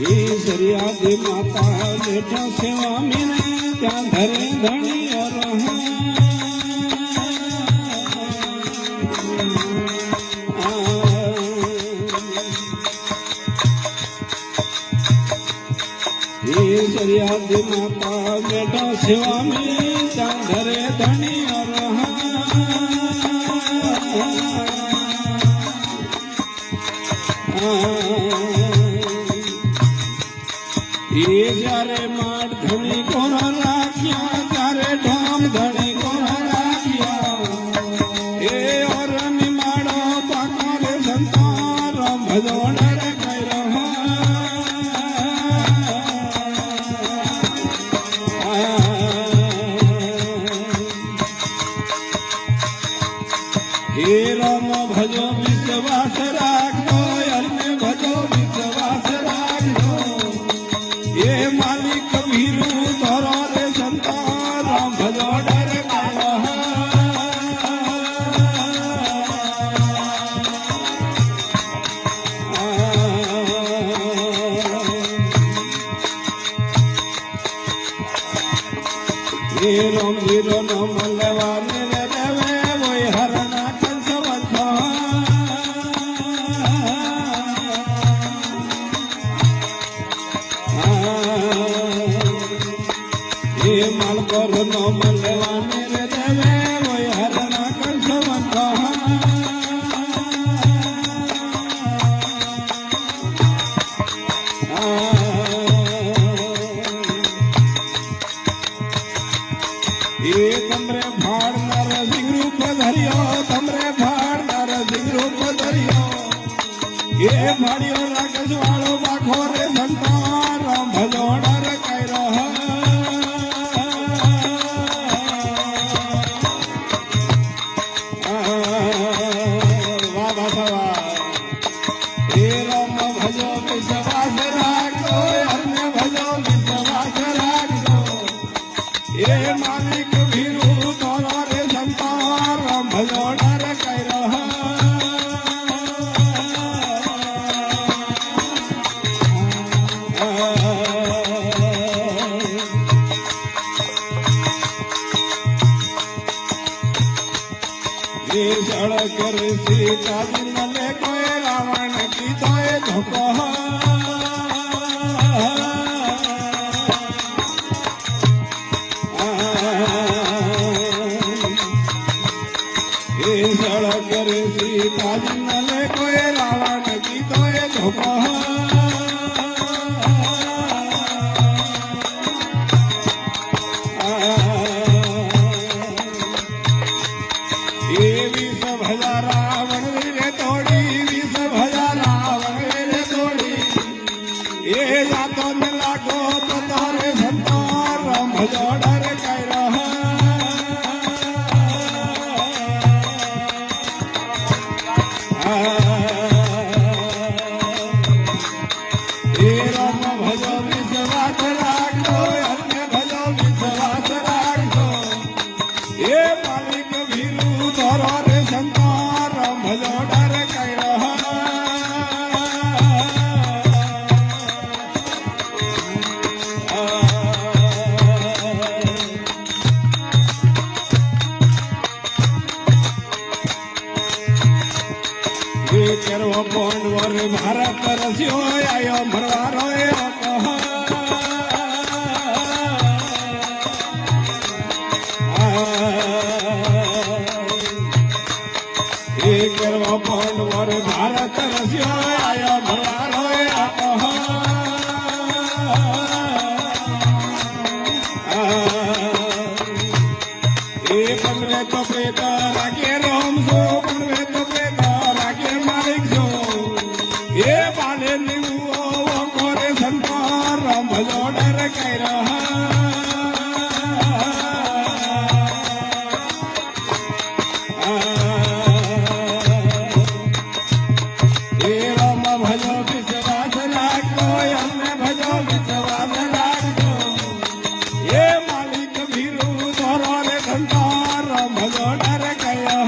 ईश्वरियादि माता बेटा सेवा मिले त्या धरे धनी और ईश्वरियादि माता बेटा सेवा मिले त्या धरे धनी और ये जारे माट धनी को राखिया जारे ढोम धनी को राखिया ये और निमाड़ो पाकारे संतार भजोड़र कैरहा ये राम भजो विश्वास राखो अन्य भजो विश्वास राखो ये मालिक भीरू धरो रे संतान राम भजो डर ये राम भीरो न मलवाने रे देवे वही हरणा कंस वंशा ये माल कर न मलवाने रे देवे वही हरणा कंस वंशा ये तमरे भाड़ नर सिंह रूप धरियो तमरे भाड़ नर सिंह रूप धरियो ये भाड़ियो राकेश वालो बाखो रे संतान राम भजो डर कैरहा वाह बसवा ये राम भजो विश्वास राखो अन्य भजो विश्वास राखो ये मालिक भीरू तोरा रे संतान राम भजो डर कैरहा ये सड़क कर सीता जी मले कोई रावण की तो ये धोखा ये सड़क कर सीता जी मले कोई रावण की तो ये धोखा ये विष भजा रावण रे तोड़ी विष भजा रावण रे तोड़ी ये जातो न लागो तो तारे संतान राम भजो डर कैरहा ये राम भजो विश्वास राखो अन्य भजो विश्वास राखो ये मालिक भीरू धरो रे संतान राम भजो डर कैरहा ये केरवा पांडवर भारत रस्यो आयो मरवारो ये केरवा पांडवर भारत रस्यो आयो मरवारो ये पंडवे तो प्रेत राखे राम सो पंडवे तो प्रेत राखे मालिक सो ये बाले निवो कोरे संतान राम भजो डर कैरहा ये राम भजो विश्वास राखो अन्य भजो विश्वास राखो ये मालिक भीरू धरो रे संतान राम ભજો ડર ગયો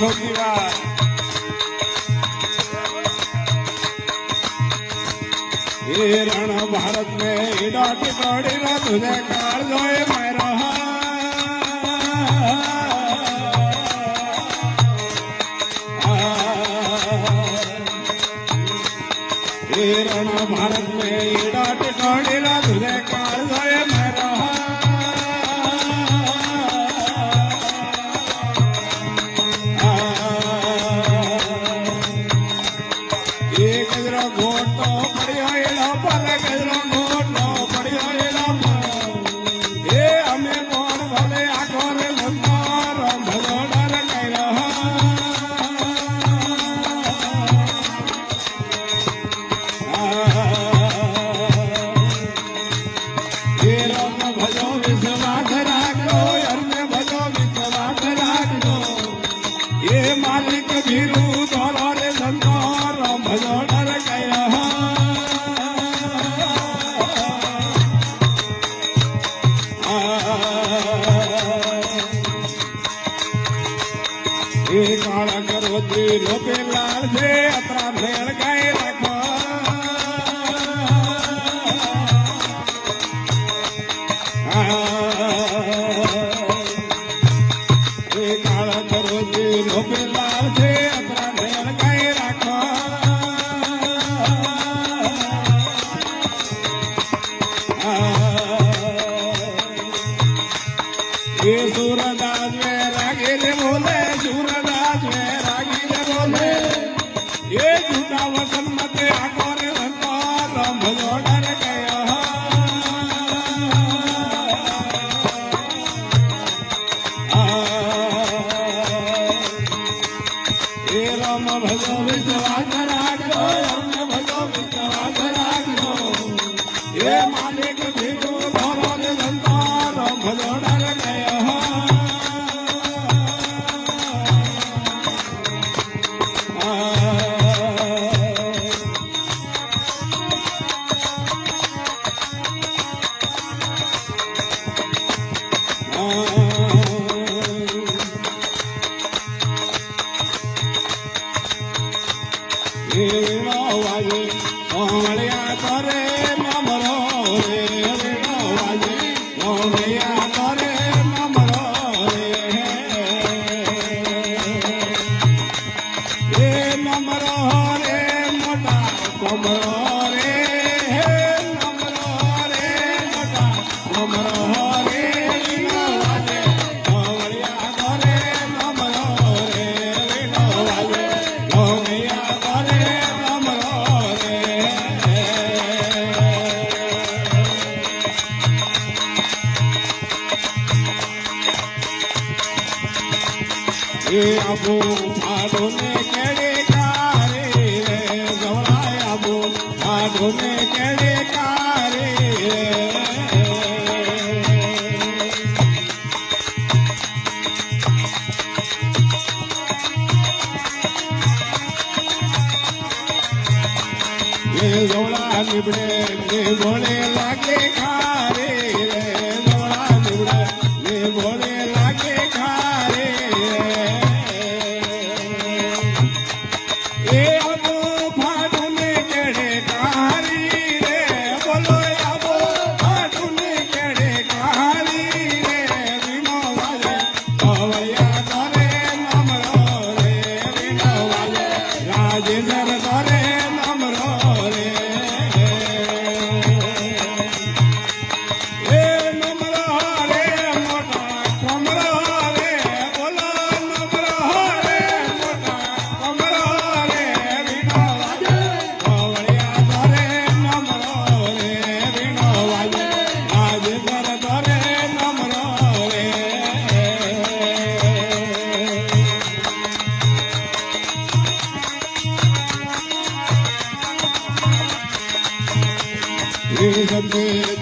छोटी बात ये रण भारत में डाटी तोड़ी ना तुझे काल जोए मैं रहा ये रण भारत में डाटी तोड़ी ना तुझे काल जोए मैं रहा मालिक भीरू धोला रे संसार भजो डर गया ये काला करो दिलो पे लाल से अतरा भेड़ गए रखो ये काला करो दिलो पे लाल से अतरा भेड़ गए रखो ये सूरदास में रागे बोले सूरदास में रागी बोले ये झूठा वसन मत आको रे संसार भजो डर गया ये राम भजो विश्वास राखो राम भजो विश्वास राखो ये मालिक भीरू धोलो रे संसार भजो डर गया वाजे ओमड़िया करे नमरो रे वाजे ओमड़िया करे नमरो रे नमरो रे मोटा कोमरो रे नमरो रे मोटा कोमरो रे वाजे ओमड़िया करे नमरो रे वाजे ओमड़िया करे ये अबू भाडो ने केड़े कारे रे गौराय अबू भाडो ने केड़े कारे ये गौड़ा निबड़े ने बोले लागे खारे रे गौड़ा निबड़े ने बोले लागे खारे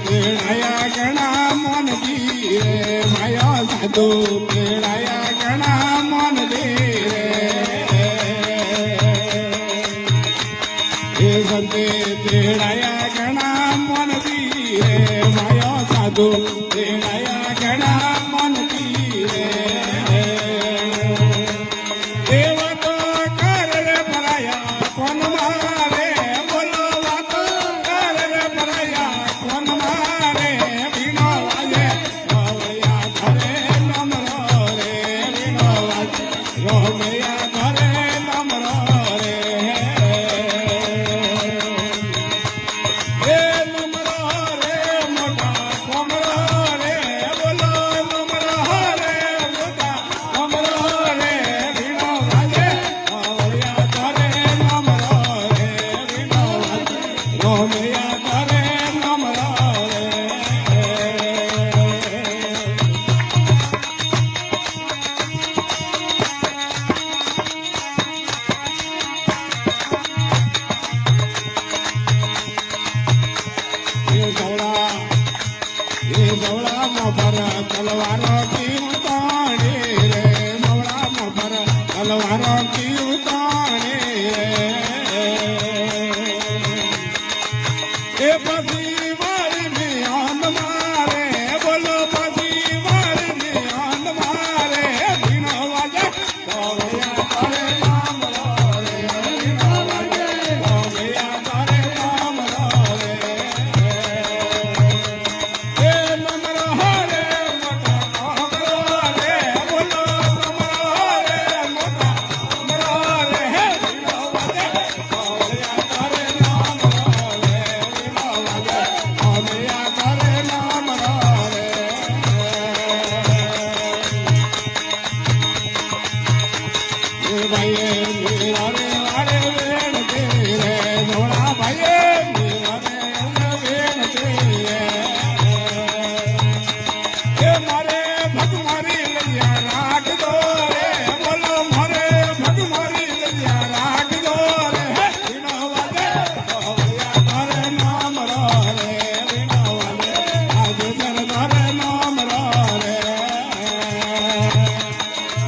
तेड़ाया गणा मन जी रे माया साधु तेड़ाया गणा मन जी रे તેડાયા ઘણા મનથી રે માયો સાધુ તેડાયા ઘણા મનથી રે એવા તો કર રે ભરાયા કોણ મારે બોલો વાતો કર રે ભરાયા કોણ મારે વીણો વાજે રોમૈયા ઘરે નમરો રે વીણો વાજે રોમૈયા ઘરે નમરો રે એ નમરો રે મોટા કોમરો રે બોલો નમરો રે મોટા કોમરો રે વીણો વાજે રોમૈયા ઘરે નમરો રે વીણો વાજે રોમૈયા ઘરે નમરો રે એ સવડા મોફર તલવારો કી ઉતાણી રે સવડા મોફર તલવારો કી ઉતાણી રે એ પછી વાળની આંદ મારે બોલો પછી વાળની આંદ મારે ભીણો વાજે રોમૈયા કરે નામ રો રે ભીણો વાજે રોમૈયા કરે નામ રો રે એ નમરો રે મોટા કોમરો રે બોલો નમરો રે મોટા કોમરો રે ભીણો વાજે રોમૈયા કરે નામ રો રે ભીણો વાજે રોમૈયા કરે નામ રો રે એ ભાઈએ મીરા રે વારે વેણ તે રે ધોળા ભાઈએ મીરા રે વેણ તે રે એ મારે ભગમારી લૈયા રાખજો રે બોલો મારે ભગમારી લૈયા રાખજો રે વીણો વાજે રોમૈયા ઘરે નામ રો રે વીણો વાજે આજે ઘરે નામ રો રે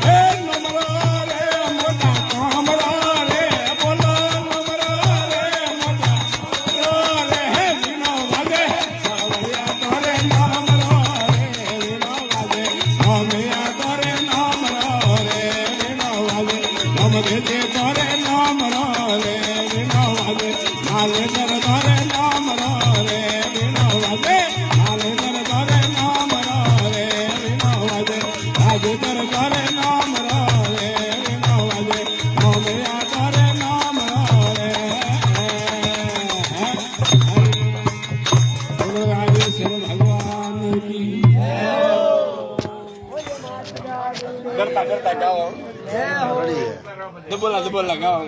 એ નમરો રે મોટા કોમરો રે બોલો નમરો રે મોટા કોમરો રે વીણો વાજે રોમૈયા ઘરે નામ રો રે વીણો વાજે રોમૈયા ઘરે નામ રો રે વીણો વાજે રમદેજે ઘરે નામ રો રે વીણો વાજે માલે ઘરે નામ રો રે વીણો વાજે માલે ઘરે નામ રો રે વીણો વાજે આજે ઘરે નામ રો રે વીણો વાજે રોમૈયા ઘરે નામ રો રે બોલો રાજેશ્વર ભગવાન કી કરતા કરતા ગાઓ જય હો દબોલા દબોલા ગાઓ